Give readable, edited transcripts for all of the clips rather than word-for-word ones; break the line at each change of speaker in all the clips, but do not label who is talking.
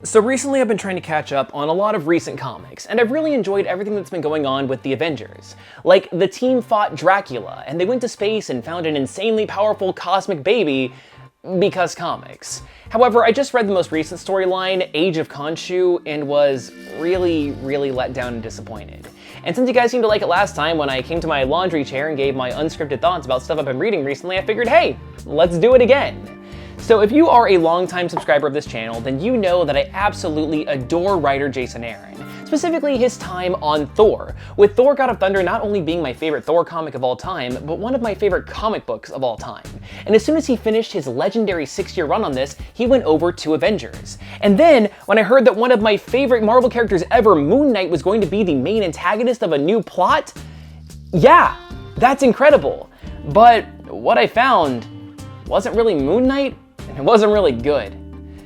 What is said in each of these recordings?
So recently I've been trying to catch up on a lot of recent comics, and I've really enjoyed everything that's been going on with the Avengers. Like, the team fought Dracula, and they went to space and found an insanely powerful cosmic baby, because comics. However, I just read the most recent storyline, Age of Khonshu, and was really let down and disappointed. And since you guys seemed to like it last time when I came to my laundry chair and gave my unscripted thoughts about stuff I've been reading recently, I figured, hey, let's do it again. So if you are a longtime subscriber of this channel, then you know that I absolutely adore writer Jason Aaron, specifically his time on Thor, with Thor God of Thunder not only being my favorite Thor comic of all time, but one of my favorite comic books of all time. And as soon as he finished his legendary 6-year run on this, he went over to Avengers. And then, when I heard that one of my favorite Marvel characters ever, Moon Knight, was going to be the main antagonist of a new plot, yeah, that's incredible. But what I found wasn't really Moon Knight, and it wasn't really good.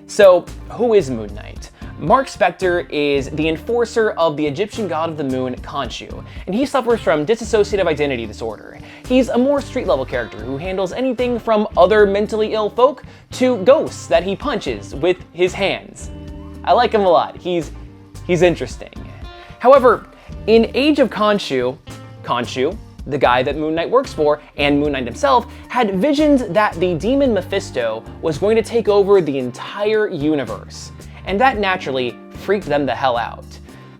So, who is Moon Knight? Mark Spector is the enforcer of the Egyptian god of the moon, Khonshu, and he suffers from dissociative identity disorder. He's a more street-level character who handles anything from other mentally ill folk to ghosts that he punches with his hands. I like him a lot. He's interesting. However, in Age of Khonshu, the guy that Moon Knight works for, and Moon Knight himself, had visions that the demon Mephisto was going to take over the entire universe. And that naturally freaked them the hell out.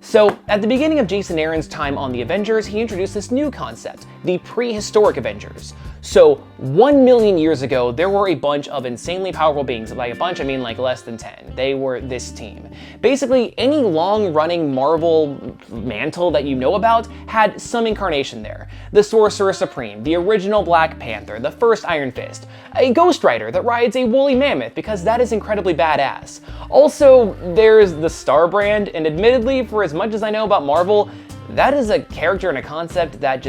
So, at the beginning of Jason Aaron's time on the Avengers, he introduced this new concept, the prehistoric Avengers. So, 1 million years ago, there were a bunch of insanely powerful beings. By a bunch, I mean like less than 10. They were this team. Basically, any long-running Marvel mantle that you know about had some incarnation there. The Sorcerer Supreme, the original Black Panther, the first Iron Fist, a Ghost Rider that rides a woolly mammoth because that is incredibly badass. Also, there's the Star Brand, and admittedly, for as much as I know about Marvel, that is a character and a concept that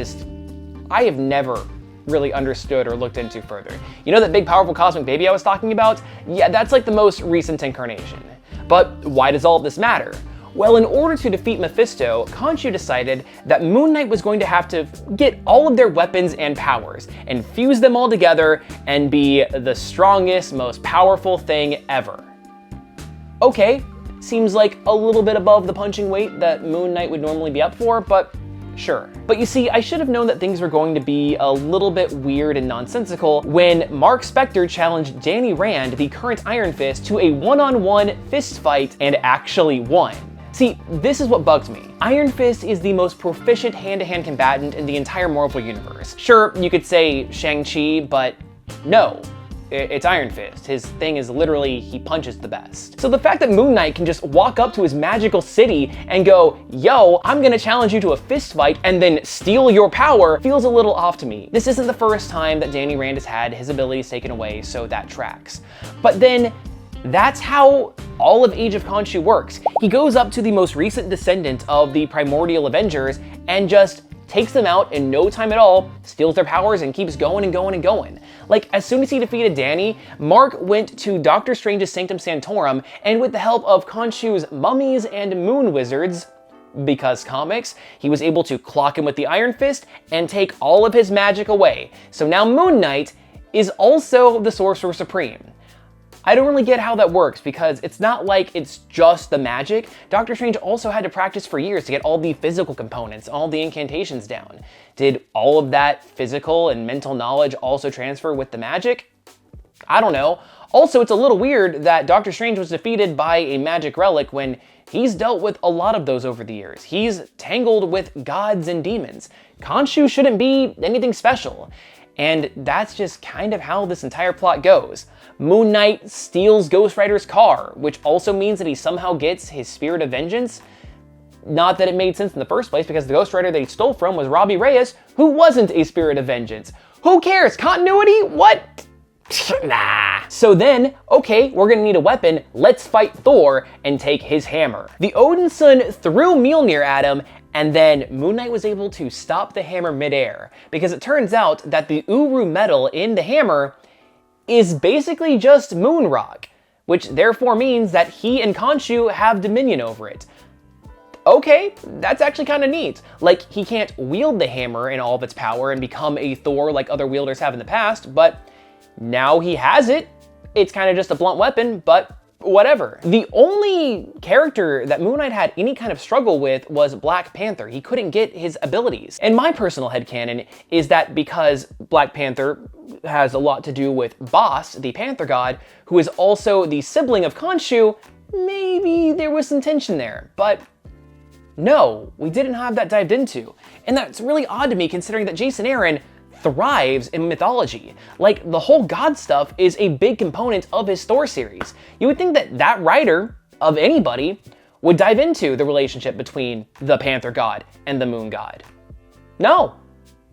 I have never really understood or looked into further. You know that big powerful cosmic baby I was talking about? Yeah, that's like the most recent incarnation. But why does all of this matter? Well, in order to defeat Mephisto, Khonshu decided that Moon Knight was going to have to get all of their weapons and powers and fuse them all together and be the strongest, most powerful thing ever. Okay, seems like a little bit above the punching weight that Moon Knight would normally be up for, but sure. But you see, I should have known that things were going to be a little bit weird and nonsensical when Mark Spector challenged Danny Rand, the current Iron Fist, to a one-on-one fist fight and actually won. See, this is what bugs me. Iron Fist is the most proficient hand-to-hand combatant in the entire Marvel universe. Sure, you could say Shang-Chi, but no. It's Iron Fist. His thing is literally, he punches the best. So the fact that Moon Knight can just walk up to his magical city and go, yo, I'm gonna challenge you to a fist fight and then steal your power feels a little off to me. This isn't the first time that Danny Rand has had his abilities taken away, so that tracks. But then, that's how all of Age of Khonshu works. He goes up to the most recent descendant of the primordial Avengers and just takes them out in no time at all, steals their powers, and keeps going and going and going. Like, as soon as he defeated Danny, Mark went to Doctor Strange's Sanctum Sanctorum, and with the help of Khonshu's mummies and moon wizards, because comics, he was able to clock him with the Iron Fist and take all of his magic away. So now Moon Knight is also the Sorcerer Supreme. I don't really get how that works because it's not like it's just the magic. Doctor Strange also had to practice for years to get all the physical components, all the incantations down. Did all of that physical and mental knowledge also transfer with the magic? I don't know. Also, it's a little weird that Doctor Strange was defeated by a magic relic when he's dealt with a lot of those over the years. He's tangled with gods and demons. Khonshu shouldn't be anything special. And that's just kind of how this entire plot goes. Moon Knight steals Ghost Rider's car, which also means that he somehow gets his spirit of vengeance. Not that it made sense in the first place, because the Ghost Rider that he stole from was Robbie Reyes, who wasn't a spirit of vengeance. Who cares? Continuity? What? Nah. So then, okay, we're gonna need a weapon. Let's fight Thor and take his hammer. The Odin son threw Mjolnir at him, and then Moon Knight was able to stop the hammer midair, because it turns out that the Uru metal in the hammer is basically just moon rock, which therefore means that he and Khonshu have dominion over it. Okay, that's actually kind of neat. Like, he can't wield the hammer in all of its power and become a Thor like other wielders have in the past, but now he has it. It's kind of just a blunt weapon, but whatever. The only character that Moon Knight had any kind of struggle with was Black Panther. He couldn't get his abilities. And my personal headcanon is that because Black Panther has a lot to do with Boss, the Panther God, who is also the sibling of Khonshu, maybe there was some tension there. But no, we didn't have that dived into. And that's really odd to me considering that Jason Aaron thrives in mythology. Like, the whole god stuff is a big component of his Thor series. You would think that that writer of anybody would dive into the relationship between the Panther God and the Moon God. No.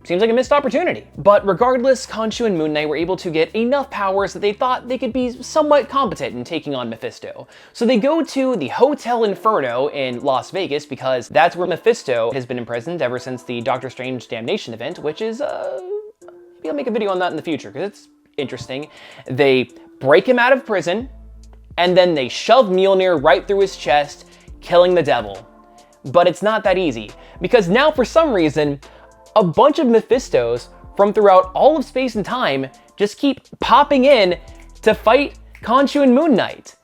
Seems like a missed opportunity. But regardless, Khonshu and Moon Knight were able to get enough powers that they thought they could be somewhat competent in taking on Mephisto. So they go to the Hotel Inferno in Las Vegas because that's where Mephisto has been imprisoned ever since the Doctor Strange Damnation event, which is, maybe I'll make a video on that in the future because it's interesting. They break him out of prison, and then they shove Mjolnir right through his chest, killing the devil. But it's not that easy, because now for some reason, a bunch of Mephistos from throughout all of space and time just keep popping in to fight Khonshu and Moon Knight.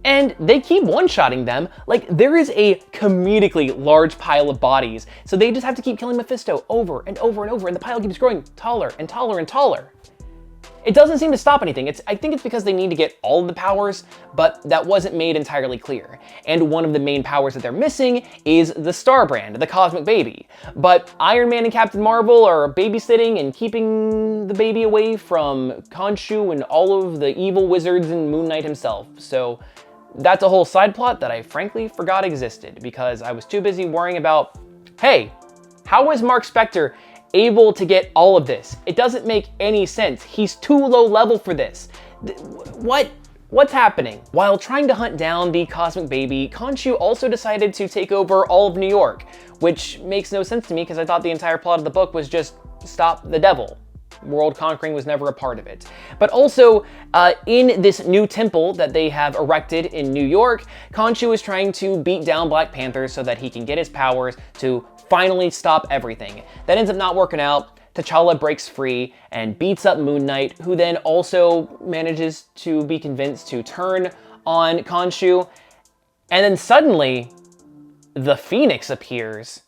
And they keep one-shotting them. Like, there is a comedically large pile of bodies, so they just have to keep killing Mephisto over and over and over, and the pile keeps growing taller and taller and taller. It doesn't seem to stop anything. I think it's because they need to get all of the powers, but that wasn't made entirely clear. And one of the main powers that they're missing is the Star Brand, the Cosmic Baby. But Iron Man and Captain Marvel are babysitting and keeping the baby away from Khonshu and all of the evil wizards and Moon Knight himself. So that's a whole side plot that I frankly forgot existed because I was too busy worrying about, hey, how is Mark Spector able to get all of this? It doesn't make any sense. He's too low level for this. What's happening? While trying to hunt down the Cosmic Baby, Khonshu also decided to take over all of New York, which makes no sense to me because I thought the entire plot of the book was just stop the devil. World conquering was never a part of it. But also, in this new temple that they have erected in New York, Khonshu is trying to beat down Black Panther so that he can get his powers to finally stop everything. That ends up not working out. T'Challa breaks free and beats up Moon Knight, who then also manages to be convinced to turn on Khonshu. And then suddenly, the Phoenix appears,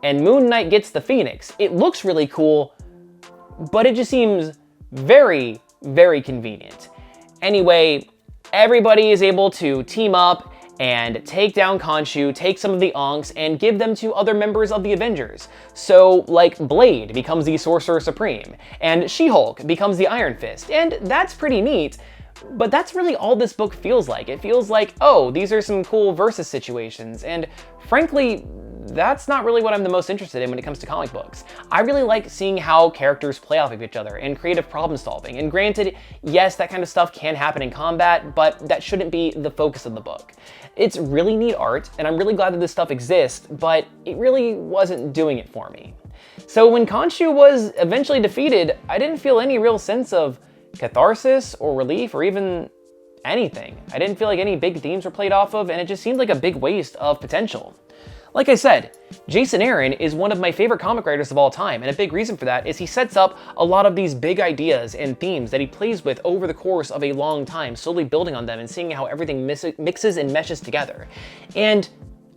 and Moon Knight gets the Phoenix. It looks really cool, but it just seems very, very convenient. Anyway, everybody is able to team up and take down Khonshu, take some of the Ankhs, and give them to other members of the Avengers. So, like, Blade becomes the Sorcerer Supreme, and She-Hulk becomes the Iron Fist, and that's pretty neat, but that's really all this book feels like. It feels like, oh, these are some cool versus situations, and frankly, that's not really what I'm the most interested in when it comes to comic books. I really like seeing how characters play off of each other and creative problem solving. And granted, yes, that kind of stuff can happen in combat, but that shouldn't be the focus of the book. It's really neat art, and I'm really glad that this stuff exists, but it really wasn't doing it for me. So when Khonshu was eventually defeated, I didn't feel any real sense of catharsis or relief or even anything. I didn't feel like any big themes were played off of, and it just seemed like a big waste of potential. Like I said, Jason Aaron is one of my favorite comic writers of all time, and a big reason for that is he sets up a lot of these big ideas and themes that he plays with over the course of a long time, slowly building on them and seeing how everything mixes and meshes together. And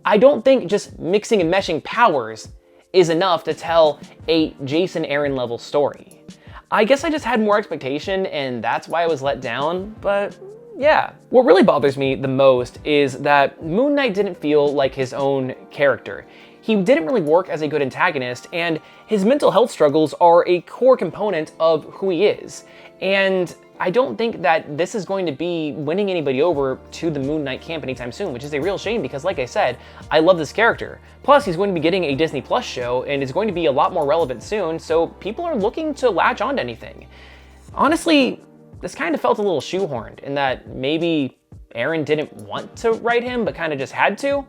I don't think just mixing and meshing powers is enough to tell a Jason Aaron level story. I guess I just had more expectation, and that's why I was let down, but yeah. What really bothers me the most is that Moon Knight didn't feel like his own character. He didn't really work as a good antagonist, and his mental health struggles are a core component of who he is. And I don't think that this is going to be winning anybody over to the Moon Knight camp anytime soon, which is a real shame because, like I said, I love this character. Plus, he's going to be getting a Disney Plus show, and is going to be a lot more relevant soon, so people are looking to latch onto anything. Honestly, this kind of felt a little shoehorned in that maybe Aaron didn't want to write him, but kind of just had to.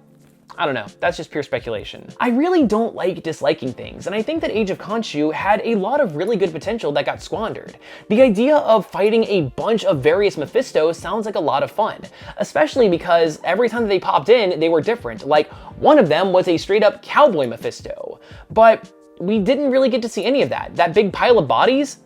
I don't know, that's just pure speculation. I really don't like disliking things, and I think that Age of Khonshu had a lot of really good potential that got squandered. The idea of fighting a bunch of various Mephistos sounds like a lot of fun, especially because every time that they popped in, they were different. Like, one of them was a straight up cowboy Mephisto, but we didn't really get to see any of that. That big pile of bodies?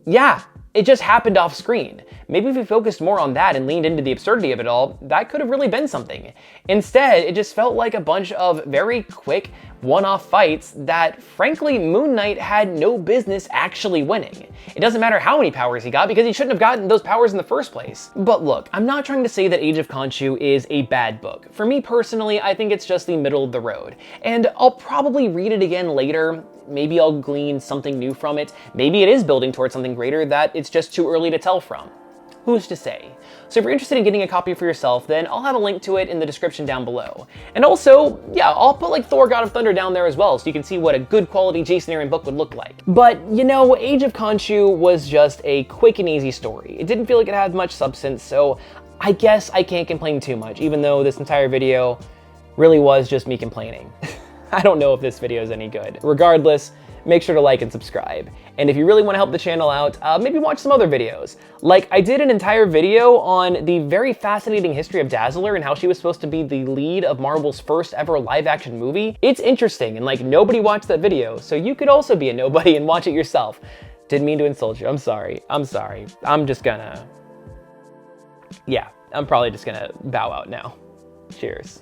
Yeah. It just happened off screen. Maybe if we focused more on that and leaned into the absurdity of it all, that could have really been something. Instead, it just felt like a bunch of very quick, one-off fights that, frankly, Moon Knight had no business actually winning. It doesn't matter how many powers he got because he shouldn't have gotten those powers in the first place. But look, I'm not trying to say that Age of Khonshu is a bad book. For me personally, I think it's just the middle of the road. And I'll probably read it again later. Maybe I'll glean something new from it. Maybe it is building towards something greater that it's just too early to tell from. Who's to say? So if you're interested in getting a copy for yourself, then I'll have a link to it in the description down below. And also, yeah, I'll put like Thor God of Thunder down there as well, so you can see what a good quality Jason Aaron book would look like. But, you know, Age of Khonshu was just a quick and easy story. It didn't feel like it had much substance, so I guess I can't complain too much, even though this entire video really was just me complaining. I don't know if this video is any good. Regardless, make sure to like and subscribe. And if you really want to help the channel out, maybe watch some other videos. Like, I did an entire video on the very fascinating history of Dazzler and how she was supposed to be the lead of Marvel's first ever live action movie. It's interesting, and like, nobody watched that video, so you could also be a nobody and watch it yourself. Didn't mean to insult you, I'm sorry. I'm just gonna... Yeah, I'm probably just gonna bow out now. Cheers.